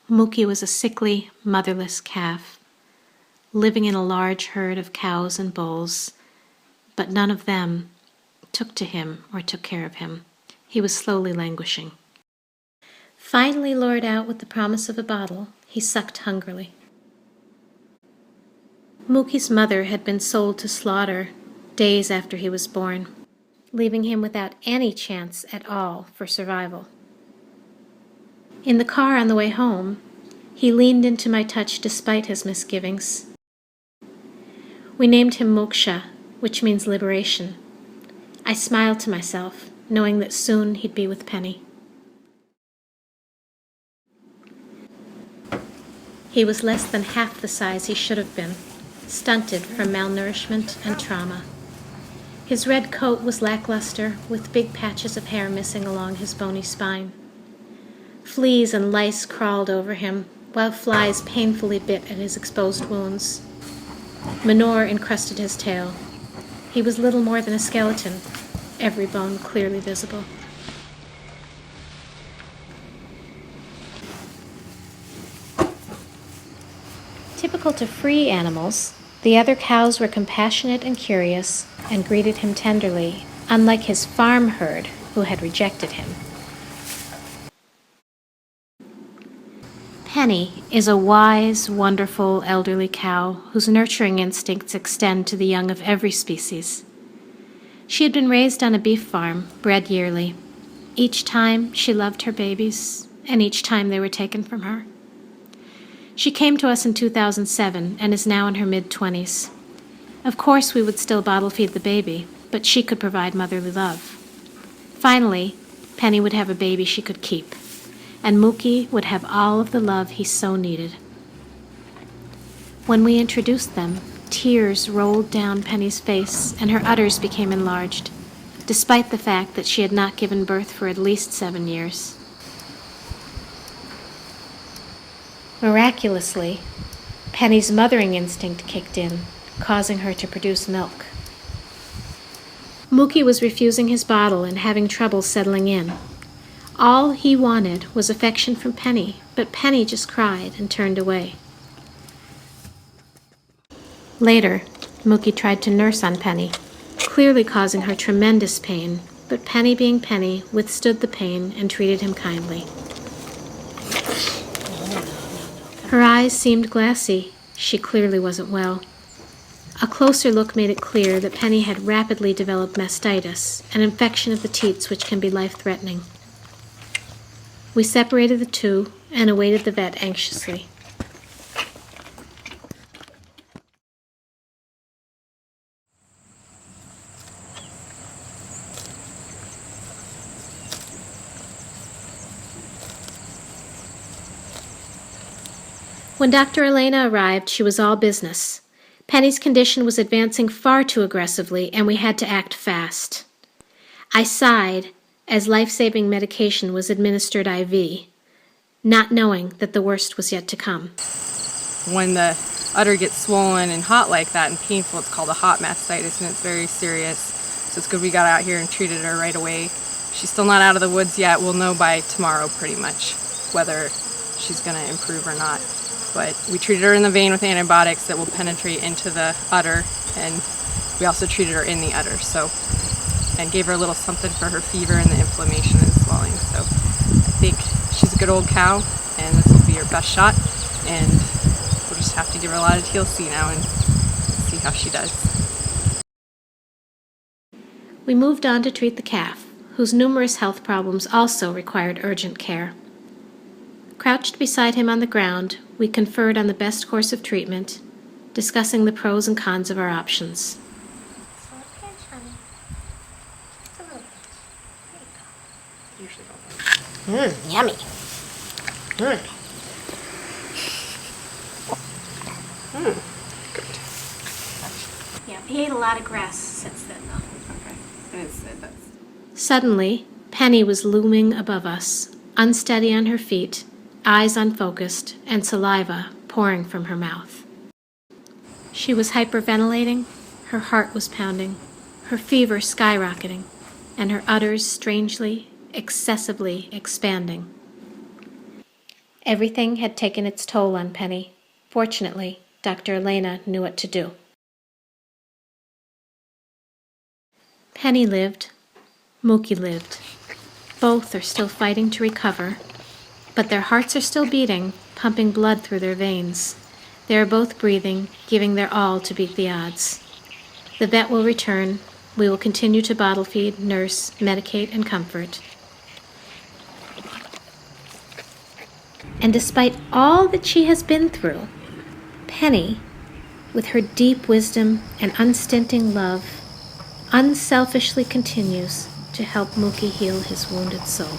Mookie was a sickly, motherless calf, living in a large herd of cows and bulls, but none of them took to him or took care of him. He was slowly languishing. Finally lured out with the promise of a bottle, he sucked hungrily. Mookie's mother had been sold to slaughter days after he was born, leaving him without any chance at all for survival. In the car on the way home, he leaned into my touch despite his misgivings. We named him Moksha, which means liberation. I smiled to myself, knowing that soon he'd be with Penny. He was less than half the size he should have been, stunted from malnourishment and trauma. His red coat was lackluster, with big patches of hair missing along his bony spine. Fleas and lice crawled over him, while flies painfully bit at his exposed wounds. Manure encrusted his tail. He was little more than a skeleton, every bone clearly visible. Typical to free animals, the other cows were compassionate and curious and greeted him tenderly, unlike his farm herd who had rejected him. Penny is a wise, wonderful elderly cow whose nurturing instincts extend to the young of every species. She had been raised on a beef farm, bred yearly. Each time she loved her babies, and each time they were taken from her. She came to us in 2007 and is now in her mid-20s. Of course we would still bottle feed the baby, but she could provide motherly love. Finally, Penny would have a baby she could keep, and Mookie would have all of the love he so needed. When we introduced them, tears rolled down Penny's face and her udders became enlarged, despite the fact that she had not given birth for at least 7 years. Miraculously, Penny's mothering instinct kicked in, causing her to produce milk. Mookie was refusing his bottle and having trouble settling in. All he wanted was affection from Penny, but Penny just cried and turned away. Later, Mookie tried to nurse on Penny, clearly causing her tremendous pain, but Penny, being Penny, withstood the pain and treated him kindly. Her eyes seemed glassy. She clearly wasn't well. A closer look made it clear that Penny had rapidly developed mastitis, an infection of the teats which can be life-threatening. We separated the two and awaited the vet anxiously. When Dr. Elena arrived, she was all business. Penny's condition was advancing far too aggressively, and we had to act fast. I sighed as life-saving medication was administered IV, not knowing that the worst was yet to come. When the udder gets swollen and hot like that and painful, it's called a hot mastitis, and it's very serious. So it's good we got out here and treated her right away. She's still not out of the woods yet. We'll know by tomorrow pretty much whether she's going to improve or not. But we treated her in the vein with antibiotics that will penetrate into the udder, and we also treated her in the udder, and gave her a little something for her fever and the inflammation and swelling. So I think she's a good old cow, and this will be her best shot, and we'll just have to give her a lot of TLC now and see how she does. We moved on to treat the calf, whose numerous health problems also required urgent care. Crouched beside him on the ground, we conferred on the best course of treatment, discussing the pros and cons of our options. Yummy. Good. Yeah, he ate a lot of grass since then, though. Okay. Suddenly, Penny was looming above us, unsteady on her feet, eyes unfocused, and saliva pouring from her mouth. She was hyperventilating, her heart was pounding, her fever skyrocketing, and her udders strangely, excessively expanding. Everything had taken its toll on Penny. Fortunately, Dr. Elena knew what to do. Penny lived. Mookie lived. Both are still fighting to recover, but their hearts are still beating, pumping blood through their veins. They are both breathing, giving their all to beat the odds. The vet will return. We will continue to bottle feed, nurse, medicate, and comfort. And despite all that she has been through, Penny, with her deep wisdom and unstinting love, unselfishly continues to help Mookie heal his wounded soul.